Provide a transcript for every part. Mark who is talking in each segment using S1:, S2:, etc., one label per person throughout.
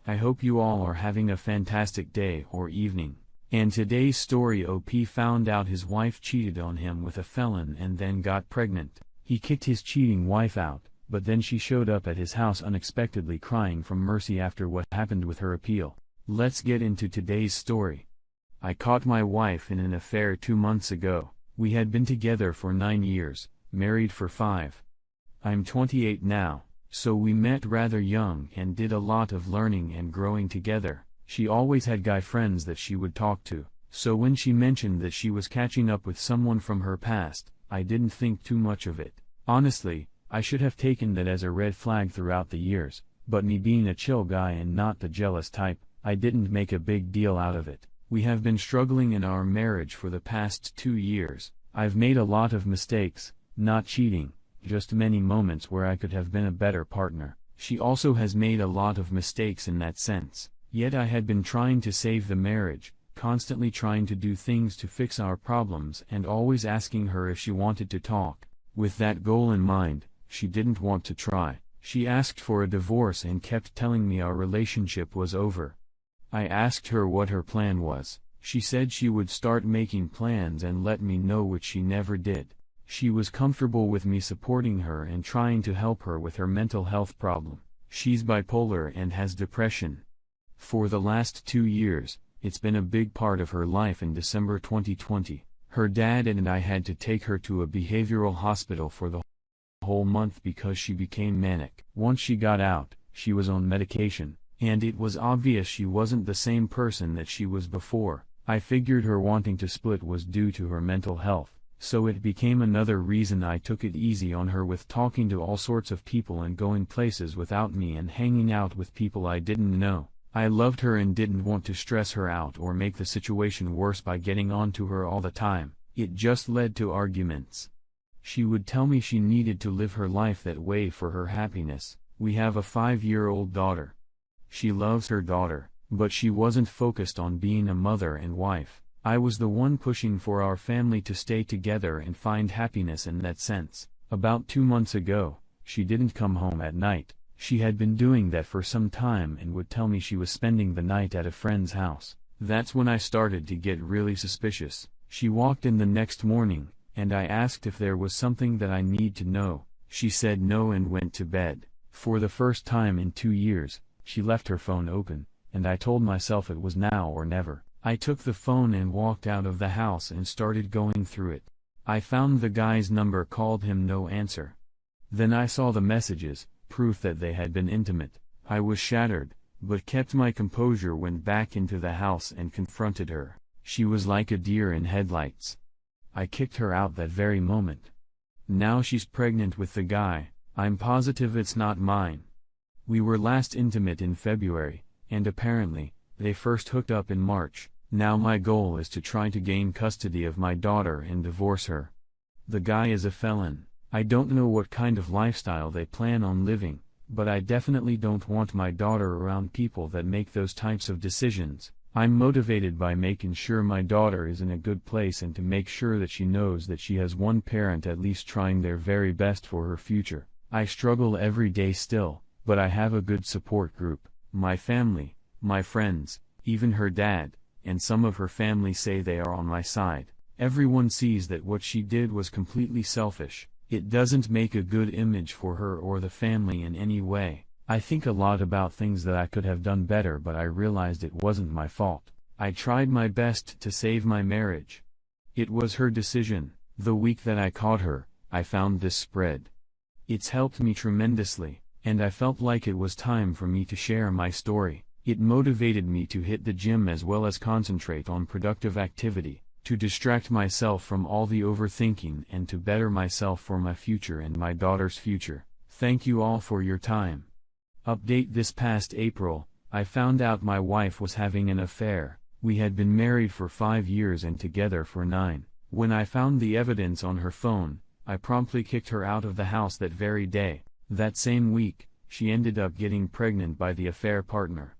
S1: I hope you all are having a fantastic day or evening. And today's story: OP found out his wife cheated on him with a felon and then got pregnant. He kicked his cheating wife out, but then she showed up at his house unexpectedly crying from mercy after what happened with her appeal. Let's get into today's story. I caught my wife in an affair 2 months ago. We had been together for 9 years, married for 5. I'm 28 now, so we met rather young and did a lot of learning and growing together. She always had guy friends that she would talk to, so when she mentioned that she was catching up with someone from her past, I didn't think too much of it. Honestly, I should have taken that as a red flag throughout the years, but me being a chill guy and not the jealous type, I didn't make a big deal out of it. We have been struggling in our marriage for the past 2 years. I've made a lot of mistakes, not cheating, just many moments where I could have been a better partner. She also has made a lot of mistakes in that sense. Yet I had been trying to save the marriage, constantly trying to do things to fix our problems and always asking her if she wanted to talk. With that goal in mind, she didn't want to try. She asked for a divorce and kept telling me our relationship was over. I asked her what her plan was. She said she would start making plans and let me know, which she never did. She was comfortable with me supporting her and trying to help her with her mental health problem. She's bipolar and has depression. For the last 2 years, it's been a big part of her life. In December 2020, her dad and I had to take her to a behavioral hospital for the whole month because she became manic. Once she got out, she was on medication, and it was obvious she wasn't the same person that she was before. I figured her wanting to split was due to her mental health, so it became another reason I took it easy on her with talking to all sorts of people and going places without me and hanging out with people I didn't know. I loved her and didn't want to stress her out or make the situation worse by getting on to her all the time. It just led to arguments. She would tell me she needed to live her life that way for her happiness. We have a 5-year-old daughter. She loves her daughter, but she wasn't focused on being a mother and wife. I was the one pushing for our family to stay together and find happiness in that sense. About 2 months ago, she didn't come home at night. She had been doing that for some time and would tell me she was spending the night at a friend's house. That's when I started to get really suspicious. She walked in the next morning, and I asked if there was something that I need to know. She said no and went to bed. For the first time in 2 years, she left her phone open, and I told myself it was now or never. I took the phone and walked out of the house and started going through it. I found the guy's number, called him, no answer. Then I saw the messages, proof that they had been intimate. I was shattered, but kept my composure, went back into the house and confronted her. She was like a deer in headlights. I kicked her out that very moment. Now she's pregnant with the guy. I'm positive it's not mine. We were last intimate in February, and apparently, they first hooked up in March. Now my goal is to try to gain custody of my daughter and divorce her. The guy is a felon. I don't know what kind of lifestyle they plan on living, but I definitely don't want my daughter around people that make those types of decisions. I'm motivated by making sure my daughter is in a good place and to make sure that she knows that she has one parent at least trying their very best for her future. I struggle every day still, but I have a good support group. My family, my friends, even her dad, and some of her family say they are on my side. Everyone sees that what she did was completely selfish. It doesn't make a good image for her or the family in any way. I think a lot about things that I could have done better, but I realized it wasn't my fault. I tried my best to save my marriage. It was her decision. The week that I caught her, I found this spread. It's helped me tremendously, and I felt like it was time for me to share my story. It motivated me to hit the gym as well as concentrate on productive activity, to distract myself from all the overthinking and to better myself for my future and my daughter's future. Thank you all for your time. Update: this past April, I found out my wife was having an affair. We had been married for 5 years and together for 9. When I found the evidence on her phone, I promptly kicked her out of the house that very day. That same week, she ended up getting pregnant by the affair partner,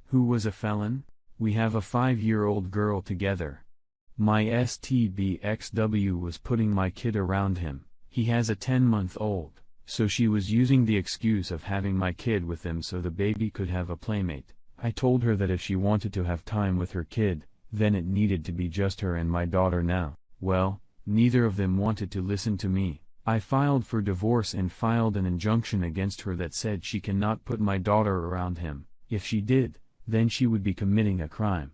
S1: who was a felon. We have a 5-year-old girl together. My STBXW was putting my kid around him. He has a 10-month-old, so she was using the excuse of having my kid with him so the baby could have a playmate. I told her that if she wanted to have time with her kid, then it needed to be just her and my daughter now. Well, neither of them wanted to listen to me. I filed for divorce and filed an injunction against her that said she cannot put my daughter around him. If she did, then she would be committing a crime.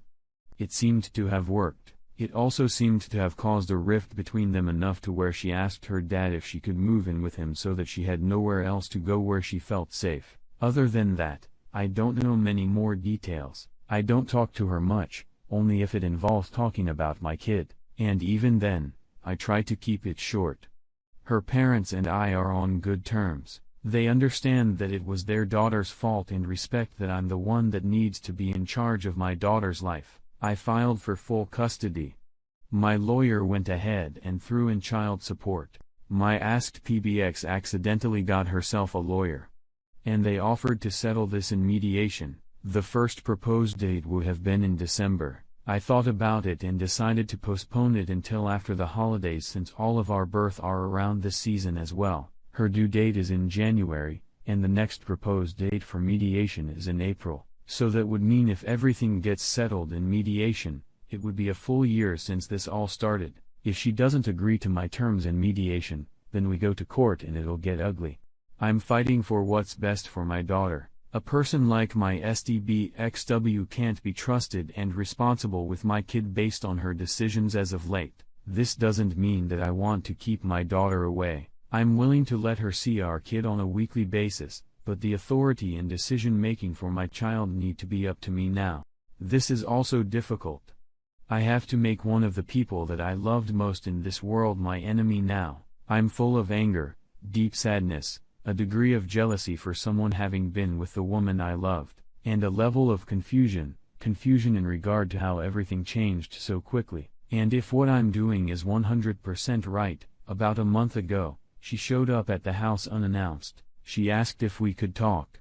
S1: It seemed to have worked. It also seemed to have caused a rift between them enough to where she asked her dad if she could move in with him so that she had nowhere else to go where she felt safe. Other than that, I don't know many more details. I don't talk to her much, only if it involves talking about my kid, and even then, I try to keep it short. Her parents and I are on good terms. They understand that it was their daughter's fault and respect that I'm the one that needs to be in charge of my daughter's life. I filed for full custody. My lawyer went ahead and threw in child support. My asked PBX accidentally got herself a lawyer. And they offered to settle this in mediation. The first proposed date would have been in December. I thought about it and decided to postpone it until after the holidays since all of our births are around this season as well. Her due date is in January, and the next proposed date for mediation is in April. So that would mean if everything gets settled in mediation, it would be a full year since this all started. If she doesn't agree to my terms in mediation, then we go to court and it'll get ugly. I'm fighting for what's best for my daughter. A person like my SDBXW can't be trusted and responsible with my kid based on her decisions as of late. This doesn't mean that I want to keep my daughter away. I'm willing to let her see our kid on a weekly basis, but the authority and decision-making for my child need to be up to me now. This is also difficult. I have to make one of the people that I loved most in this world my enemy now. I'm full of anger, deep sadness, a degree of jealousy for someone having been with the woman I loved, and a level of confusion in regard to how everything changed so quickly. And if what I'm doing is 100% right, about a month ago, she showed up at the house unannounced. She asked if we could talk.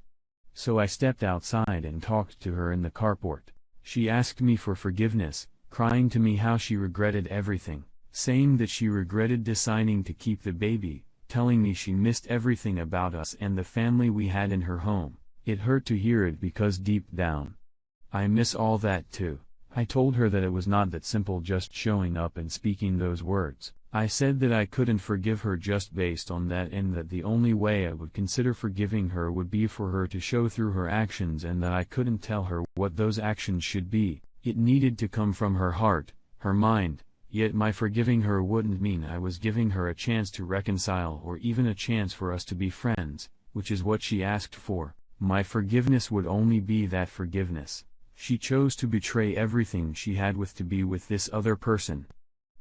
S1: So I stepped outside and talked to her in the carport. She asked me for forgiveness, crying to me how she regretted everything, saying that she regretted deciding to keep the baby, telling me she missed everything about us and the family we had in her home. It hurt to hear it because deep down, I miss all that too. I told her that it was not that simple just showing up and speaking those words. I said that I couldn't forgive her just based on that and that the only way I would consider forgiving her would be for her to show through her actions and that I couldn't tell her what those actions should be. It needed to come from her heart, her mind, yet my forgiving her wouldn't mean I was giving her a chance to reconcile or even a chance for us to be friends, which is what she asked for. My forgiveness would only be that forgiveness. She chose to betray everything she had to be with this other person.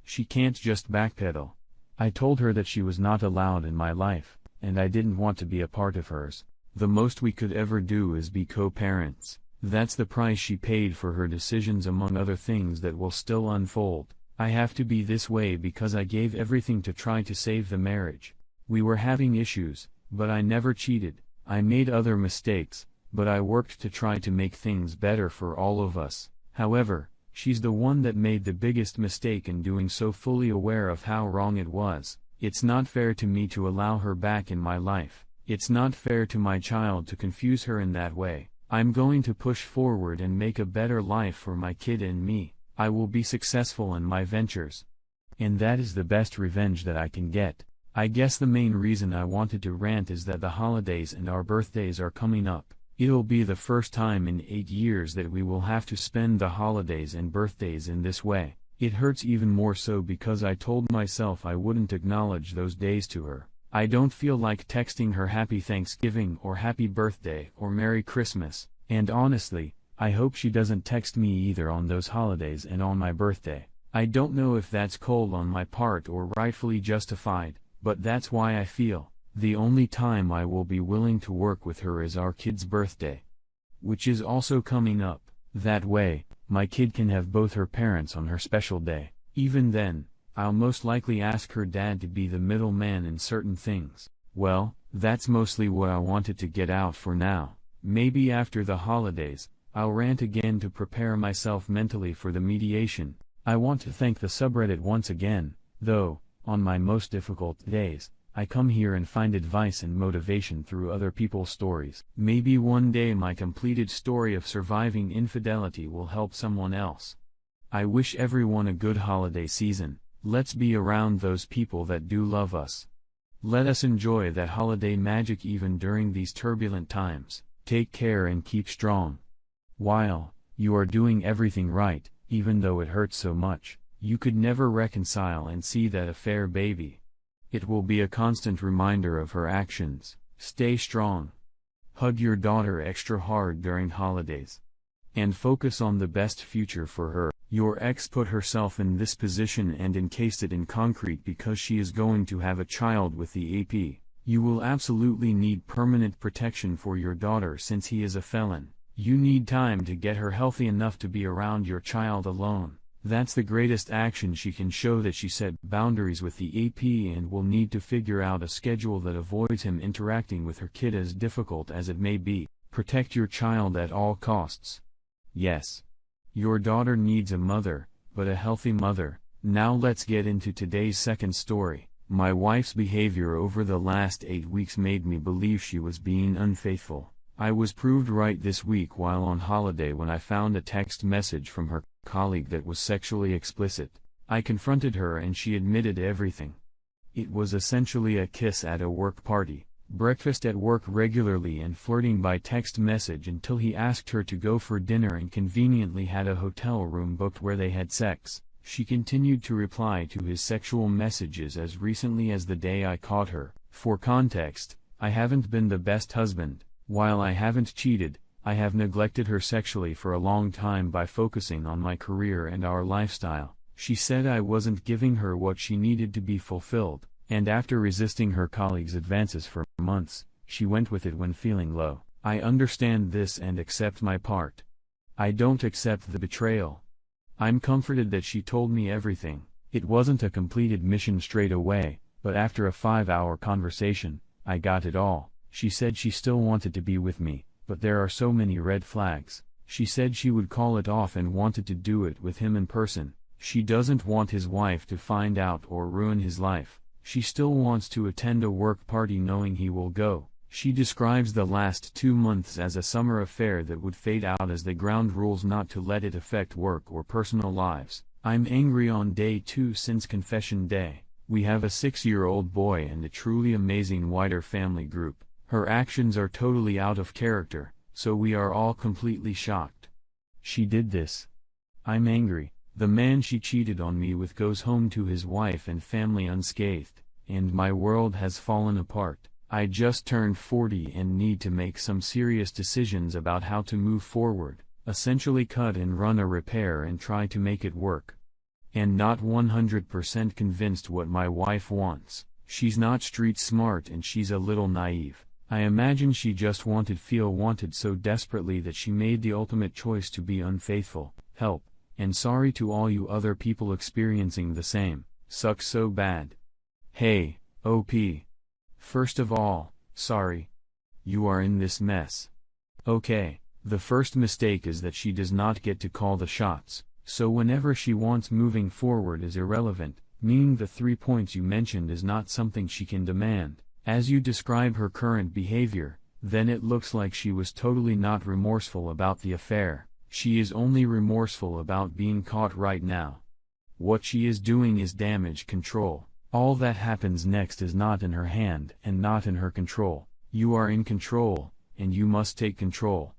S1: She can't just backpedal. I told her that she was not allowed in my life, and I didn't want to be a part of hers. The most we could ever do is be co-parents. That's the price she paid for her decisions among other things that will still unfold. I have to be this way because I gave everything to try to save the marriage. We were having issues, but I never cheated. I made other mistakes, but I worked to try to make things better for all of us. However, she's the one that made the biggest mistake in doing so, fully aware of how wrong it was. It's not fair to me to allow her back in my life. It's not fair to my child to confuse her in that way. I'm going to push forward and make a better life for my kid and me. I will be successful in my ventures. And that is the best revenge that I can get. I guess the main reason I wanted to rant is that the holidays and our birthdays are coming up. It'll be the first time in 8 years that we will have to spend the holidays and birthdays in this way. It hurts even more so because I told myself I wouldn't acknowledge those days to her. I don't feel like texting her Happy Thanksgiving or Happy Birthday or Merry Christmas, and honestly, I hope she doesn't text me either on those holidays and on my birthday. I don't know if that's cold on my part or rightfully justified, but that's why I feel. The only time I will be willing to work with her is our kid's birthday, which is also coming up. That way, my kid can have both her parents on her special day. Even then, I'll most likely ask her dad to be the middleman in certain things. Well, that's mostly what I wanted to get out for now. Maybe after the holidays, I'll rant again to prepare myself mentally for the mediation. I want to thank the subreddit once again, though, on my most difficult days, I come here and find advice and motivation through other people's stories. Maybe one day my completed story of surviving infidelity will help someone else. I wish everyone a good holiday season. Let's be around those people that do love us. Let us enjoy that holiday magic even during these turbulent times. Take care and keep strong. While you are doing everything right, even though it hurts so much, you could never reconcile and see that affair, baby. It will be a constant reminder of her actions. Stay strong. Hug your daughter extra hard during holidays. And focus on the best future for her. Your ex put herself in this position and encased it in concrete because she is going to have a child with the AP. You will absolutely need permanent protection for your daughter since he is a felon. You need time to get her healthy enough to be around your child alone. That's the greatest action she can show, that she set boundaries with the AP, and will need to figure out a schedule that avoids him interacting with her kid, as difficult as it may be. Protect your child at all costs. Yes. Your daughter needs a mother, but a healthy mother. Now let's get into today's second story. My wife's behavior over the last 8 weeks made me believe she was being unfaithful. I was proved right this week while on holiday when I found a text message from her colleague that was sexually explicit. I confronted her and she admitted everything. It was essentially a kiss at a work party, breakfast at work regularly, and flirting by text message until he asked her to go for dinner and conveniently had a hotel room booked where they had sex. She continued to reply to his sexual messages as recently as the day I caught her. For context, I haven't been the best husband. While I haven't cheated, I have neglected her sexually for a long time by focusing on my career and our lifestyle. She said I wasn't giving her what she needed to be fulfilled, and after resisting her colleague's advances for months, she went with it when feeling low. I understand this and accept my part. I don't accept the betrayal. I'm comforted that she told me everything. It wasn't a complete admission straight away, but after a 5-hour conversation, I got it all. She said she still wanted to be with me, but there are so many red flags. She said she would call it off and wanted to do it with him in person. She doesn't want his wife to find out or ruin his life. She still wants to attend a work party knowing he will go. She describes the last 2 months as a summer affair that would fade out as they ground rules not to let it affect work or personal lives. I'm angry on day 2 since confession day. We have a 6-year-old boy and a truly amazing wider family group. Her actions are totally out of character, so we are all completely shocked. She did this. I'm angry. The man she cheated on me with goes home to his wife and family unscathed, and my world has fallen apart. I just turned 40 and need to make some serious decisions about how to move forward, essentially cut and run a repair and try to make it work. And not 100% convinced what my wife wants. She's not street smart and she's a little naive. I imagine she just feel wanted so desperately that she made the ultimate choice to be unfaithful. Help, and sorry to all you other people experiencing the same. Sucks so bad. Hey, OP. First of all, sorry. You are in this mess. Okay, the first mistake is that she does not get to call the shots, so whenever she wants moving forward is irrelevant, meaning the 3 points you mentioned is not something she can demand. As you describe her current behavior, then it looks like she was totally not remorseful about the affair. She is only remorseful about being caught right now. What she is doing is damage control. All that happens next is not in her hand and not in her control. You are in control, and you must take control.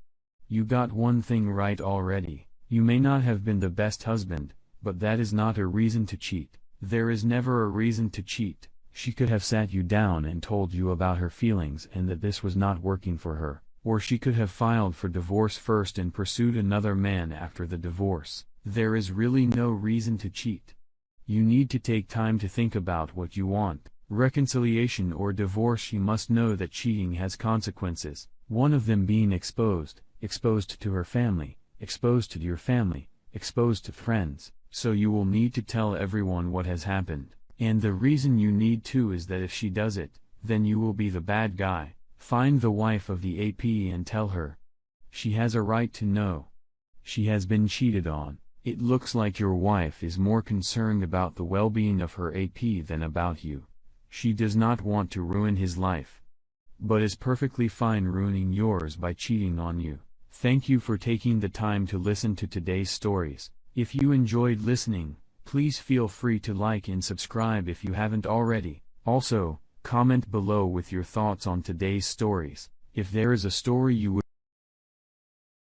S1: You got one thing right already. You may not have been the best husband, but that is not a reason to cheat. There is never a reason to cheat. She could have sat you down and told you about her feelings and that this was not working for her, or she could have filed for divorce first and pursued another man after the divorce. There is really no reason to cheat. You need to take time to think about what you want. Reconciliation or divorce. She must know that cheating has consequences, one of them being exposed to her family, exposed to your family, exposed to friends, so you will need to tell everyone what has happened. And the reason you need to is that if she does it, then you will be the bad guy. Find the wife of the AP and tell her. She has a right to know. She has been cheated on. It looks like your wife is more concerned about the well-being of her AP than about you. She does not want to ruin his life, but is perfectly fine ruining yours by cheating on you. Thank you for taking the time to listen to today's stories. If you enjoyed listening, please feel free to like and subscribe if you haven't already. Also, comment below with your thoughts on today's stories. If there is a story you would